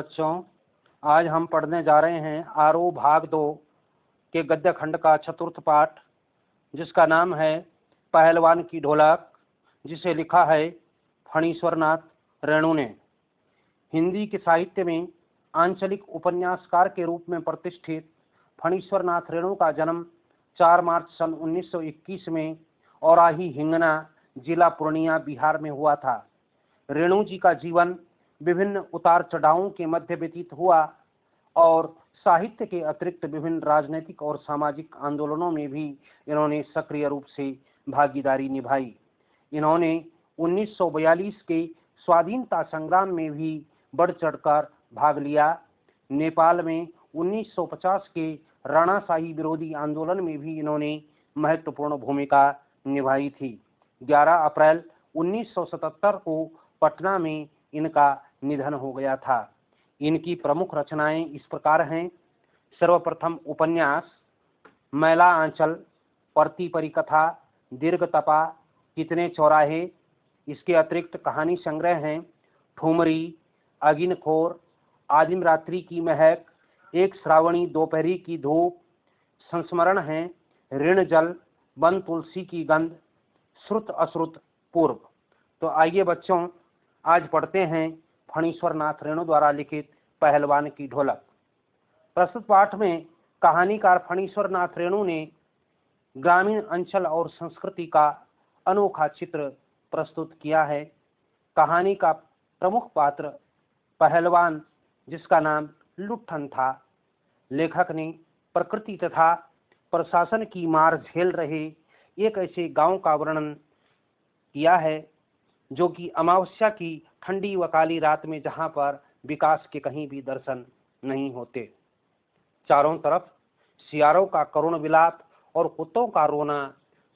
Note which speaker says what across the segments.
Speaker 1: बच्चों, आज हम पढ़ने जा रहे हैं आरोह भाग 2 के गद्य खंड का चतुर्थ पाठ, जिसका नाम है पहलवान की ढोलक, जिसे लिखा है फणीश्वरनाथ रेणु ने। हिंदी के साहित्य में आंचलिक उपन्यासकार के रूप में प्रतिष्ठित फणीश्वरनाथ रेणु का जन्म 4 मार्च सन 1921 में औराही हिंगना, जिला पूर्णिया, बिहार में हुआ था। रेणु जी का जीवन विभिन्न उतार चढ़ावों के मध्य व्यतीत हुआ और साहित्य के अतिरिक्त विभिन्न राजनीतिक और सामाजिक आंदोलनों में भी इन्होंने सक्रिय रूप से भागीदारी निभाई। इन्होंने 1942 के स्वाधीनता संग्राम में भी बढ़ चढ़कर भाग लिया। नेपाल में 1950 के राणाशाही विरोधी आंदोलन में भी इन्होंने महत्वपूर्ण भूमिका निभाई थी। 11 अप्रैल 1977 को पटना में इनका निधन हो गया था। इनकी प्रमुख रचनाएं इस प्रकार हैं। सर्वप्रथम उपन्यास मैला आंचल, परती परिकथा, दीर्घ तपा, कितने चौराहे। इसके अतिरिक्त कहानी संग्रह हैं ठुमरी, अगिनखोर, आदिम रात्रि की महक, एक श्रावणी दोपहरी की धूप, संस्मरण हैं ऋण जल, वन तुलसी की गंध, श्रुत अश्रुत, पूर्व। तो आइए बच्चों, आज पढ़ते हैं फणीश्वरनाथ रेणु द्वारा लिखित पहलवान की ढोलक। प्रस्तुत पाठ में कहानीकार फणीश्वरनाथ रेणु ने ग्रामीण अंचल और संस्कृति का अनोखा चित्र प्रस्तुत किया है। कहानी का प्रमुख पात्र पहलवान, जिसका नाम लुट्ठन था। लेखक ने प्रकृति तथा प्रशासन की मार झेल रहे एक ऐसे गांव का वर्णन किया है जो कि अमावस्या की ठंडी व काली रात में, जहां पर विकास के कहीं भी दर्शन नहीं होते। चारों तरफ सियारों का करुण विलाप और कुत्तों का रोना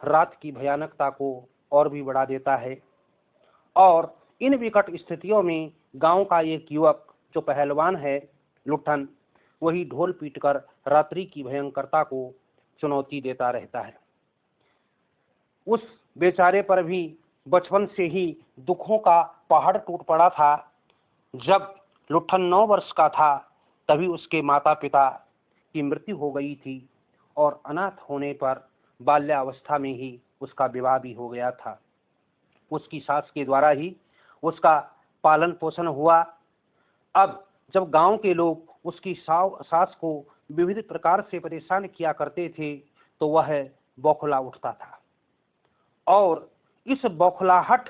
Speaker 1: रात की भयानकता को और भी बढ़ा देता है। और इन विकट स्थितियों में गांव का एक युवक जो पहलवान है, लुट्ठन, वही ढोल पीटकर रात्रि की भयंकरता को चुनौती देता रहता है। उस बेचारे पर भी बचपन से ही दुखों का पहाड़ टूट पड़ा था। जब लुट्ठन 9 वर्ष का था, तभी उसके माता पिता की मृत्यु हो गई थी और अनाथ होने पर बाल्यावस्था में ही उसका विवाह भी हो गया था। उसकी सास के द्वारा ही उसका पालन पोषण हुआ। अब जब गांव के लोग उसकी सास को विविध प्रकार से परेशान किया करते थे, तो वह बौखला उठता था और इस बौखलाहट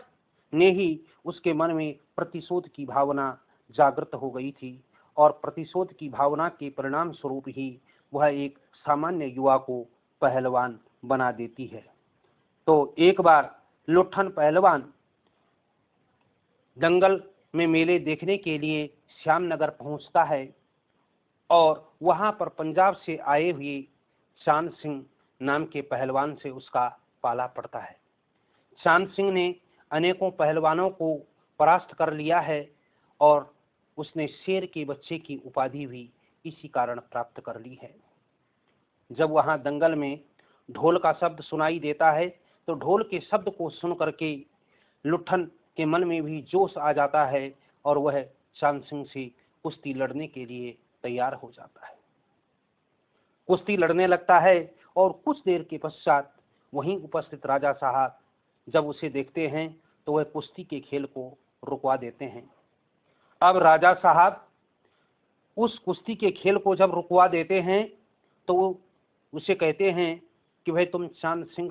Speaker 1: ने ही उसके मन में प्रतिशोध की भावना जागृत हो गई थी और प्रतिशोध की भावना के परिणाम स्वरूप ही वह एक सामान्य युवा को पहलवान बना देती है। तो एक बार लुट्ठन पहलवान दंगल में मेले देखने के लिए श्यामनगर पहुंचता है और वहां पर पंजाब से आए हुए चांद सिंह नाम के पहलवान से उसका पाला पड़ता है। चांद सिंह ने अनेकों पहलवानों को परास्त कर लिया है और उसने शेर के बच्चे की उपाधि भी इसी कारण प्राप्त कर ली है। जब वहां दंगल में ढोल का शब्द सुनाई देता है, तो ढोल के शब्द को सुन करके लुट्ठन के मन में भी जोश आ जाता है और वह चांद सिंह से कुश्ती लड़ने के लिए तैयार हो जाता है। कुश्ती लड़ने लगता है और कुछ देर के पश्चात वहीं उपस्थित राजा साहब जब उसे देखते हैं, तो वह कुश्ती के खेल को रुकवा देते हैं। अब राजा साहब उस कुश्ती के खेल को जब रुकवा देते हैं, तो वो उसे कहते हैं कि भाई, तुम चांद सिंह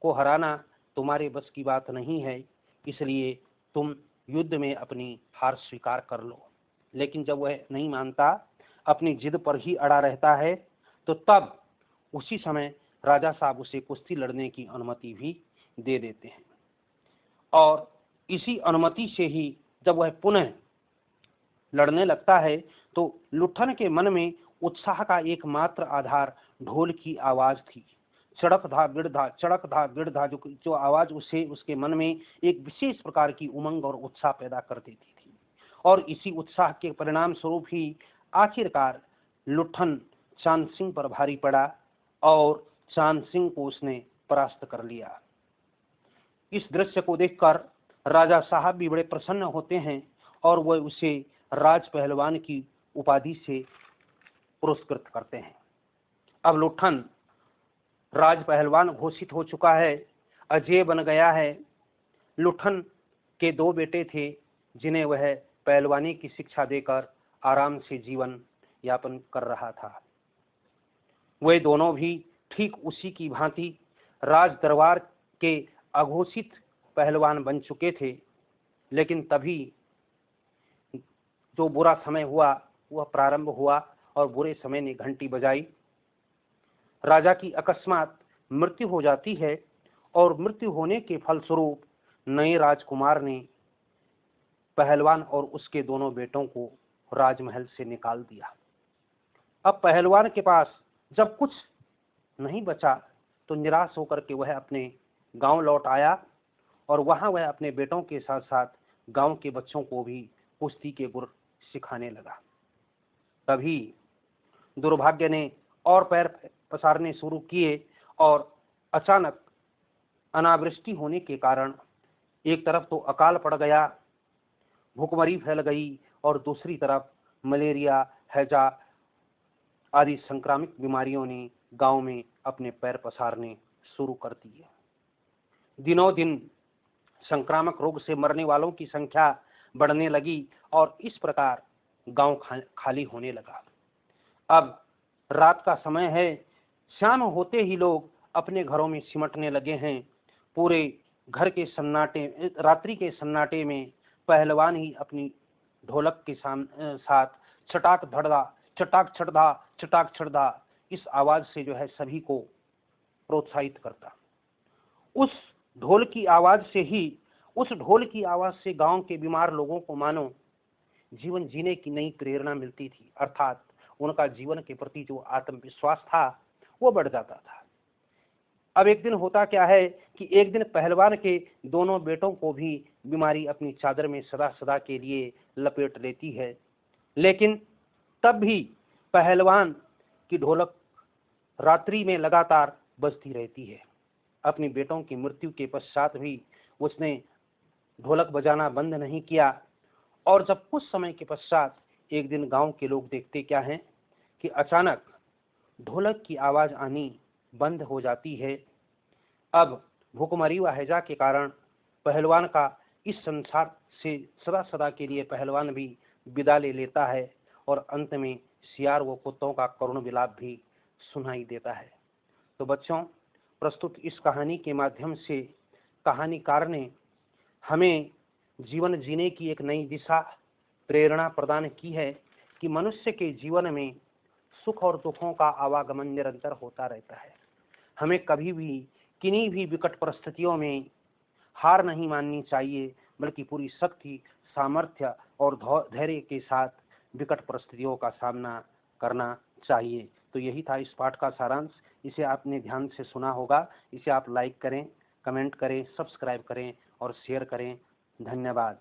Speaker 1: को हराना तुम्हारे बस की बात नहीं है, इसलिए तुम युद्ध में अपनी हार स्वीकार कर लो। लेकिन जब वह नहीं मानता, अपनी जिद पर ही अड़ा रहता है, तो तब उसी समय राजा साहब उसे कुश्ती लड़ने की अनुमति भी दे देते हैं। और इसी अनुमति से ही जब वह पुनः लड़ने लगता है, तो लुट्ठन के मन में उत्साह का एकमात्र आधार ढोल की आवाज थी। चड़क धा गिड़धा, चड़क धा गिड़धा, जो आवाज उसे उसके मन में एक विशेष प्रकार की उमंग और उत्साह पैदा कर देती थी। और इसी उत्साह के परिणाम स्वरूप ही आखिरकार लुट्ठन चांद सिंह पर भारी पड़ा और चांद सिंह को उसने परास्त कर लिया। इस दृश्य को देखकर राजा साहब भी बड़े प्रसन्न होते हैं और वह उसे राज पहलवान की उपाधि से पुरस्कृत करते हैं। अब लुट्ठन राज पहलवान घोषित हो चुका है, अजय बन गया है। लुट्ठन के 2 बेटे थे जिन्हें वह पहलवानी की शिक्षा देकर आराम से जीवन यापन कर रहा था। वे दोनों भी ठीक उसी की भांति राज दरबार के अघोषित पहलवान बन चुके थे। लेकिन तभी जो बुरा समय हुआ वह प्रारंभ हुआ और बुरे समय ने घंटी बजाई। राजा की अकस्मात मृत्यु हो जाती है और मृत्यु होने के फलस्वरूप नए राजकुमार ने पहलवान और उसके दोनों बेटों को राजमहल से निकाल दिया। अब पहलवान के पास जब कुछ नहीं बचा तो निराश होकर के वह अपने गांव लौट आया और वहां वह अपने बेटों के साथ साथ गांव के बच्चों को भी कुश्ती के गुर सिखाने लगा। तभी दुर्भाग्य ने और पैर पसारने शुरू किए और अचानक अनावृष्टि होने के कारण एक तरफ तो अकाल पड़ गया, भूखमरी फैल गई और दूसरी तरफ मलेरिया, हैजा आदि संक्रामक बीमारियों ने गांव में अपने पैर पसारने शुरू कर दिए। दिनों दिन संक्रामक रोग से मरने वालों की संख्या बढ़ने लगी और इस प्रकार गांव खाली होने लगा। अब रात का समय है, शाम होते ही लोग अपने घरों में सिमटने लगे हैं। पूरे घर के सन्नाटे, रात्रि के सन्नाटे में पहलवान ही अपनी ढोलक के साथ छटाक धड़धा, चटाक छड़धा, चटाक छड़धा इस आवाज से जो है सभी को प्रोत्साहित करता। उस ढोल की आवाज से गांव के बीमार लोगों को मानो जीवन जीने की नई प्रेरणा मिलती थी, अर्थात उनका जीवन के प्रति जो आत्मविश्वास था वो बढ़ जाता था। अब एक दिन होता क्या है कि एक दिन पहलवान के दोनों बेटों को भी बीमारी अपनी चादर में सदा सदा के लिए लपेट लेती है। लेकिन तब भी पहलवान की ढोलक रात्रि में लगातार बजती रहती है। अपने बेटों की मृत्यु के पश्चात भी उसने ढोलक बजाना बंद नहीं किया। और जब कुछ समय के पश्चात एक दिन गांव के लोग देखते क्या हैं कि अचानक ढोलक की आवाज आनी बंद हो जाती है। अब भूखमरी व हैजा के कारण पहलवान का इस संसार से सदा सदा के लिए पहलवान भी विदा ले लेता है और अंत में सियार व कुत्तों का करुण विलाप भी सुनाई देता है। तो बच्चों, प्रस्तुत इस कहानी के माध्यम से कहानीकार ने हमें जीवन जीने की एक नई दिशा, प्रेरणा प्रदान की है कि मनुष्य के जीवन में सुख और दुखों का आवागमन निरंतर होता रहता है। हमें कभी भी किन्हीं भी विकट परिस्थितियों में हार नहीं माननी चाहिए, बल्कि पूरी शक्ति, सामर्थ्य और धैर्य के साथ विकट परिस्थितियों का सामना करना चाहिए। तो यही था इस पाठ का सारांश। इसे आपने ध्यान से सुना होगा। इसे आप लाइक करें, कमेंट करें, सब्सक्राइब करें और शेयर करें। धन्यवाद।